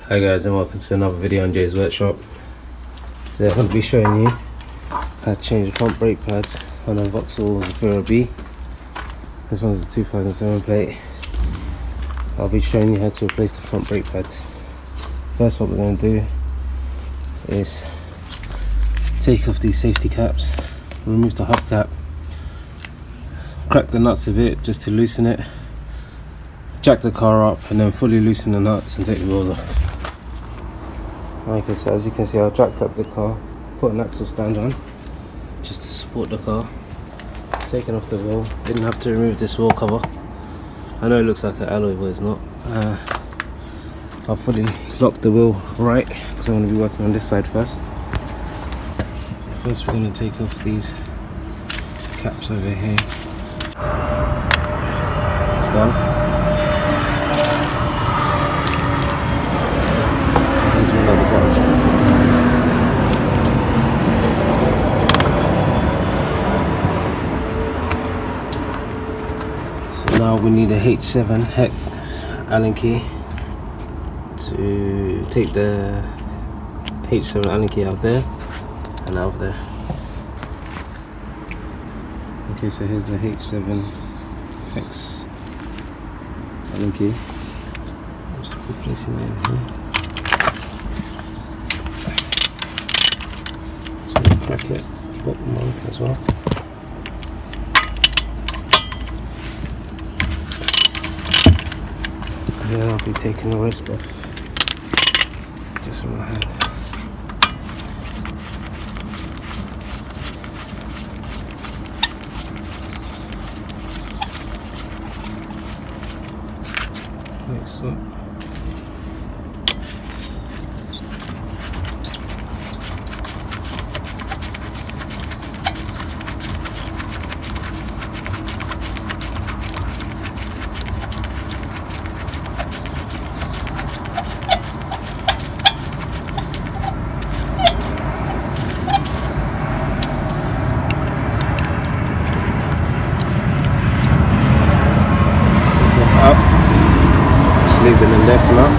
Hi guys, and welcome to another video on Jay's Workshop. Today I'm going to be showing you how to change the front brake pads on a Vauxhall Zafira B. This one's a 2007 plate. I'll be showing you how to replace the front brake pads. First, what we're going to do is take off these safety caps, remove the hubcap, crack the nuts of it just to loosen it, jack the car up, and then fully loosen the nuts and take the wheels off. Okay, so as you can see, I jacked up the car, put an axle stand on just to support the car, taken off the wheel. Didn't have to remove this wheel cover. I know it looks like an alloy, but it's not. I'll fully lock the wheel right because I'm going to be working on this side first. So first we're going to take off these caps over here. There's one. There's one at the bottom. So now we need a H7 hex Allen key to take the H7 Allen key out there and out there. Okay, so here's the H7 hex Allen key. I'll just be placing it in here. So crack it, bottom one as well. And then I'll be taking the rest off just with my hand. Like so. Leave them in there for now.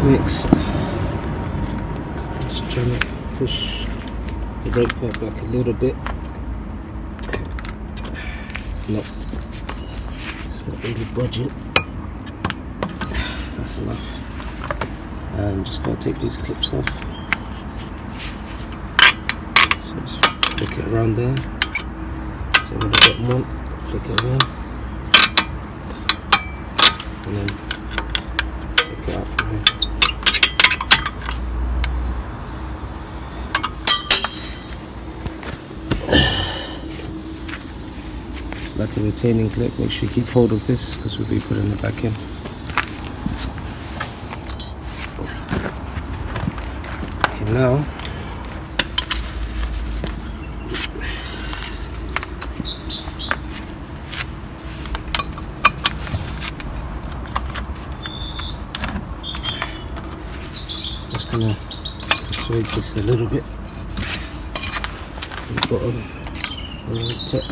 Next, just trying to push the brake pad back a little bit. No, it's not really budging. That's enough. And I'm just going to take these clips off. So just flick it around there. So with the bottom one, flick it around, and then take it out from here. It's like a retaining clip. Make sure you keep hold of this because we'll be putting it back in. Okay, now just gonna persuade this a little bit. The bottom and the tip.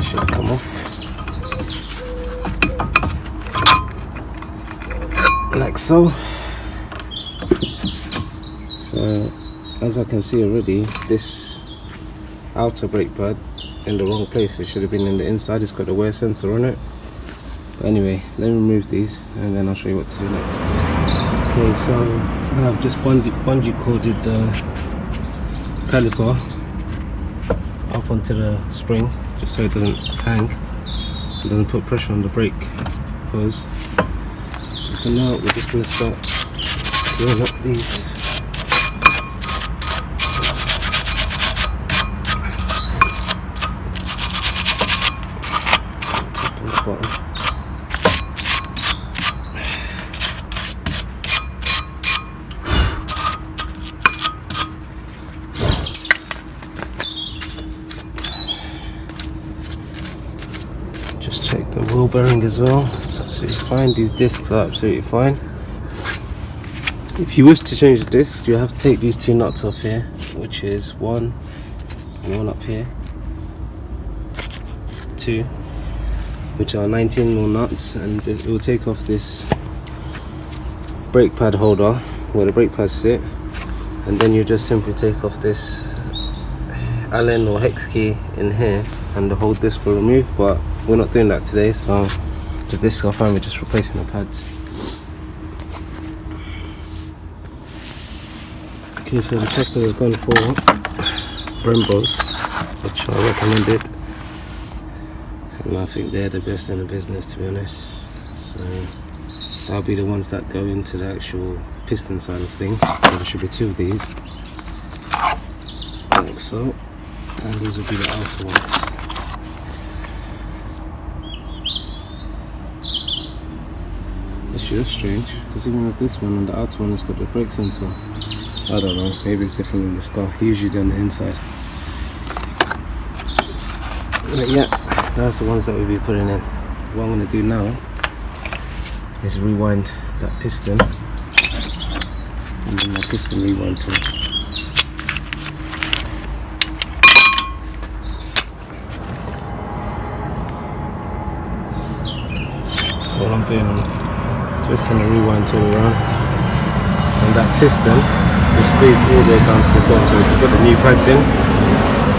Should come off like so. So as I can see already, this outer brake pad in the wrong place. It should have been in the inside. It's got a wear sensor on it. But anyway, let me remove these and then I'll show you what to do next. Okay, so I've just bungee corded the caliper up onto the spring just so it doesn't hang. It doesn't put pressure on the brake hose. So for now, we're just going to start screwing up these. Bottom. Just check the wheel bearing as well. It's absolutely fine. These discs are absolutely fine. If you wish to change the disc, you have to take these two nuts off here, which is one and one up here, two, which are 19mm nuts, and it will take off this brake pad holder where the brake pads sit, and then you just simply take off this Allen or hex key in here and the whole disc will remove, but we're not doing that today, so the discs are fine, we're just replacing the pads. Okay, so the customer has gone for Brembos, which I recommended, and I think they're the best in the business, to be honest. So that'll be the ones that go into the actual piston side of things. So there should be two of these, like so, and these will be the outer ones. This is strange, because even with this one and the outer one has got the brake sensor. I don't know, maybe it's different in this car, usually on the inside. But yeah, that's the ones that we'll be putting in. What I'm going to do now is rewind that piston, and then my piston rewind tool. So what I'm doing, I'm twisting the rewind tool around, and that piston will squeeze all the way down to the bottom so we can put the new pads in.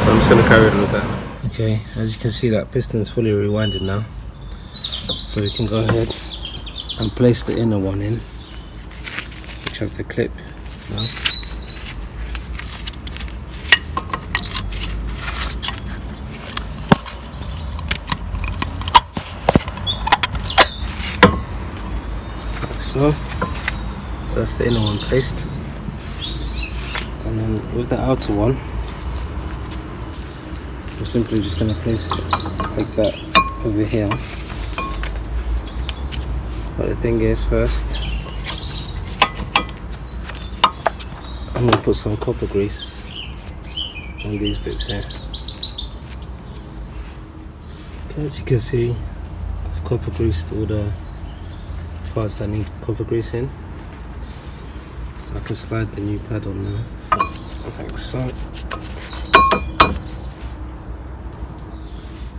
So I'm just going to carry on with that. Okay, as you can see, that piston is fully rewinded now, so we can go ahead and place the inner one in, which has the clip now. Like so. So that's the inner one placed, and then with the outer one we're simply just going to place it like that over here. But the thing is, first I'm going to put some copper grease on these bits here. Okay, as you can see, I've copper greased all the parts that need copper grease in, so I can slide the new pad on now, like so.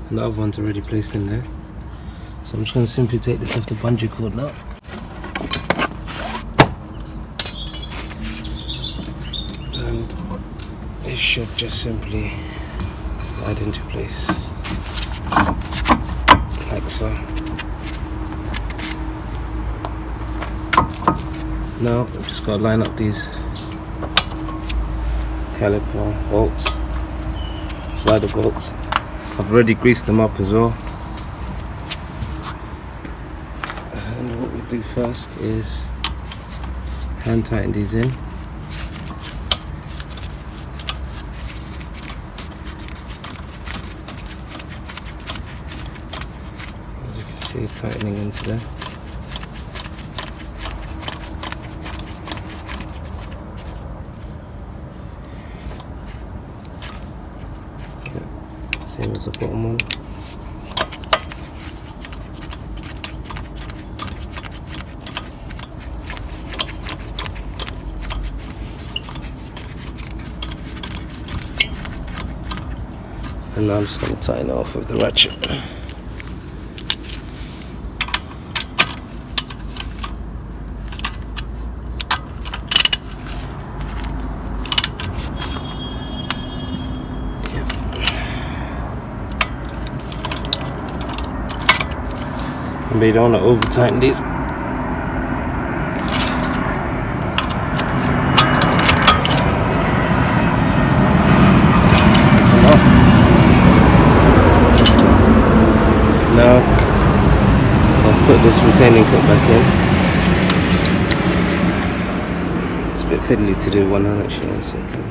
And the other one's already placed in there, so I'm just going to simply take this off the bungee cord now. And it should just simply slide into place, like so. Now I've just got to line up these caliper bolts, slider bolts. I've already greased them up as well. And what we do first is hand tighten these in. As you can see, it's tightening into there. Same as the bottom one. And now I'm just going to tighten it off with the ratchet. But you don't want to over tighten these. That's enough. Now I've put this retaining clip back in. It's a bit fiddly to do one hand, actually. 1 second.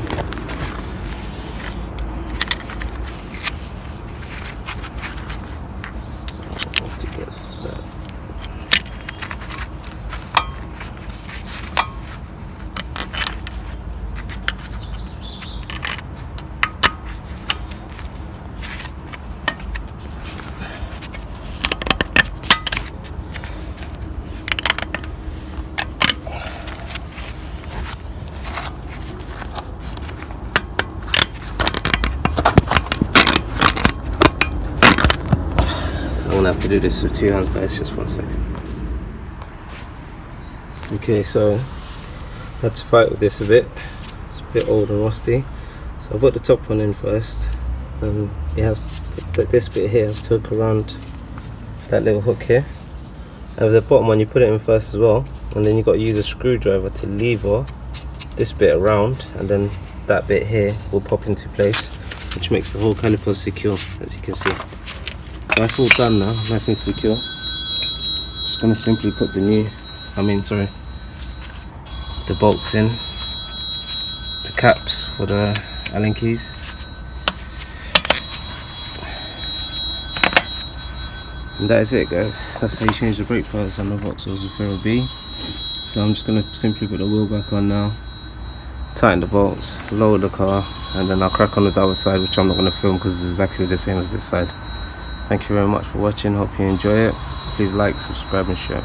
gonna have to do this with 2 hands, guys. Just 1 second. Okay, so let's fight with this a bit. It's a bit old and rusty, so I put the top one in first, and it has this bit here has to hook around that little hook here, and with the bottom one you put it in first as well, and then you got to use a screwdriver to lever this bit around, and then that bit here will pop into place, which makes the whole caliper secure, as you can see. That's all done now, nice and secure. Just gonna simply put the bolts in, the caps for the Allen keys. And that is it, guys. That's how you change the brake pads on the Vauxhall Zafira B. So I'm just gonna simply put the wheel back on now, tighten the bolts, lower the car, and then I'll crack on with the other side, which I'm not gonna film because it's exactly the same as this side. Thank you very much for watching. Hope you enjoy it. Please like, subscribe and share.